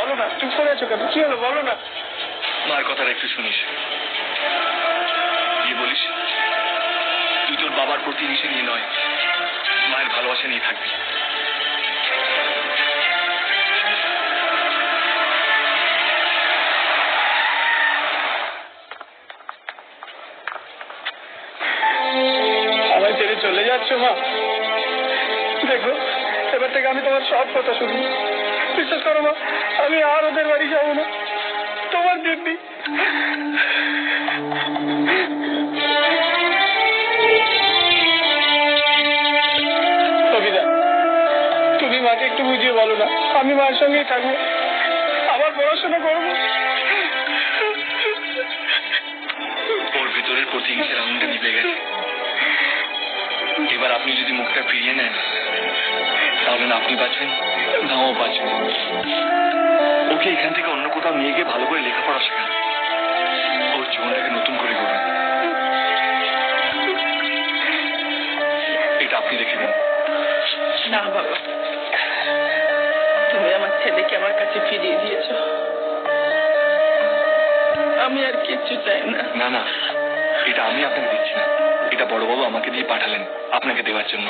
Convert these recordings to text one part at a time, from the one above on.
বলো না, চুপ করে আছো কেন? কি হলো বলো না। মায়ের কথাটা একটু শুনিস। কি বলিস? তুই তোর বাবার প্রতিহিংসা নিয়ে নয়, মায়ের ভালোবাসা নিয়ে থাকবি। আমায় ছেড়ে চলে যাচ্ছ মা? দেখো, এবার থেকে আমি তোমার সব কথা শুনি। বিশ্বাস করো মা, আমি আর ওদের বাড়ি যাবো না, তোমার দিদি। কবিতা, তুমি মাকে একটু বুঝিয়ে বলো না, আমি মায়ের সঙ্গেই থাকবো, আবার পড়াশোনা করবো। ওর ভিতরের প্রতিহিংসার আগুনটা নিভে গেছে। এবার আপনি যদি মুখটা ফিরিয়ে নেন, তাহলে না আপনি বাঁচবেন না ও বাঁচবে। ওকে এখান থেকে অন্য কোথাও নিয়ে গিয়ে ভালো করে লেখাপড়া শেখান, ওর জীবনটাকে নতুন করে গড়ুন। এটা আপনি রেখে দেন। না বাবা, তুমি আমার ছেলেকে আমার কাছে ফিরিয়ে দিয়েছ, আমি আর কিচ্ছু চাই না। না না, এটা আমি আপনাকে দিচ্ছি না, এটা বড়বাবু আমাকে দিয়ে পাঠালেন আপনাকে দেওয়ার জন্য।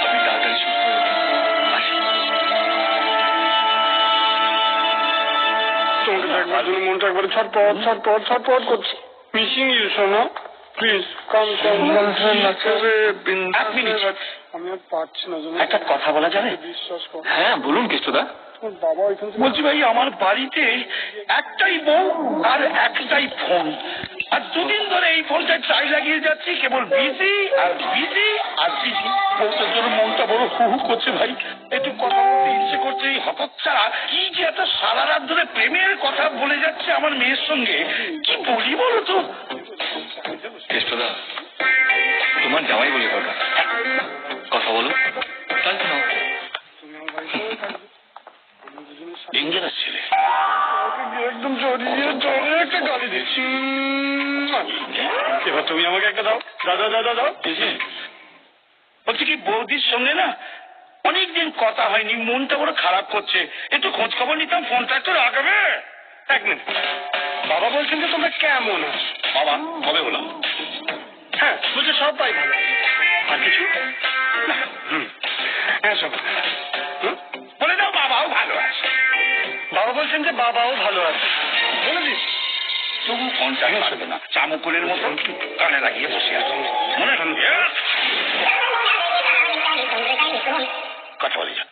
আপনি তাড়াতাড়ি সুস্থ হয়ে উঠুন। আসি। তোমাকে দেখবার জন্য মনটা একবারে ছটপট ছটপট ছটপট করছে। মিসিং ইউ সোনা, প্লিজ কাম কাম। এক মিনিট, আমি আর পারছি না। একটা কথা বলা যাবে? বিশ্বাস কর। হ্যাঁ বলুন কেষ্টদা। বাবা ওইখান থেকে বলছি ভাই, আমার বাড়িতে একটাই বউ আর একটাই ফোন, আর দুদিন ধরে এই ফোনটা চাই লাগিয়ে যাচ্ছি, কেবল বিজি আর বিজি আর বিজি। বউটার জন্য মনটা বড় হু হু করছে ভাই, একটু কথা বলতে ইচ্ছে করছে। এই হতচ্ছাড়া কি যে এত সারা রাত ধরে প্রেমের কথা বলে যাচ্ছে আমার মেয়ের সঙ্গে, কি বলি বলো তো? কেষ্টদা, তোমার জামাই বলে কথা, কথা বলো। তাই তো না, ডেঞ্জারাস ছেলে। একদম জড়িয়ে জড়িয়ে একটা গালি দিচ্ছি। এবার তুমি আমাকে একটা দাও, দাদা দাদা দাও। বলছি কি, বৌদির সঙ্গে না অনেকদিন কথা হয়নি, মনটা বড় খারাপ করছে, একটু খোঁজ খবর নিতাম, ফোনটা একটু রাখবে? এক মিনিট, বাবা বলছেন যে তোমরা কেমন আছো? বাবা কবে বললাম? হ্যাঁ বলছে সবাই ভালো। আর কিছু হ্যাঁ সব বলে দাও, বাবাও ভালো আছে। বাবা বলছেন যে বাবাও ভালো আছে, বলে দিস। তবু ফোনটা পারবে না, চামুকুলের মতন কানে লাগিয়ে বসে আছে। মনে হয় কথা বলে যা।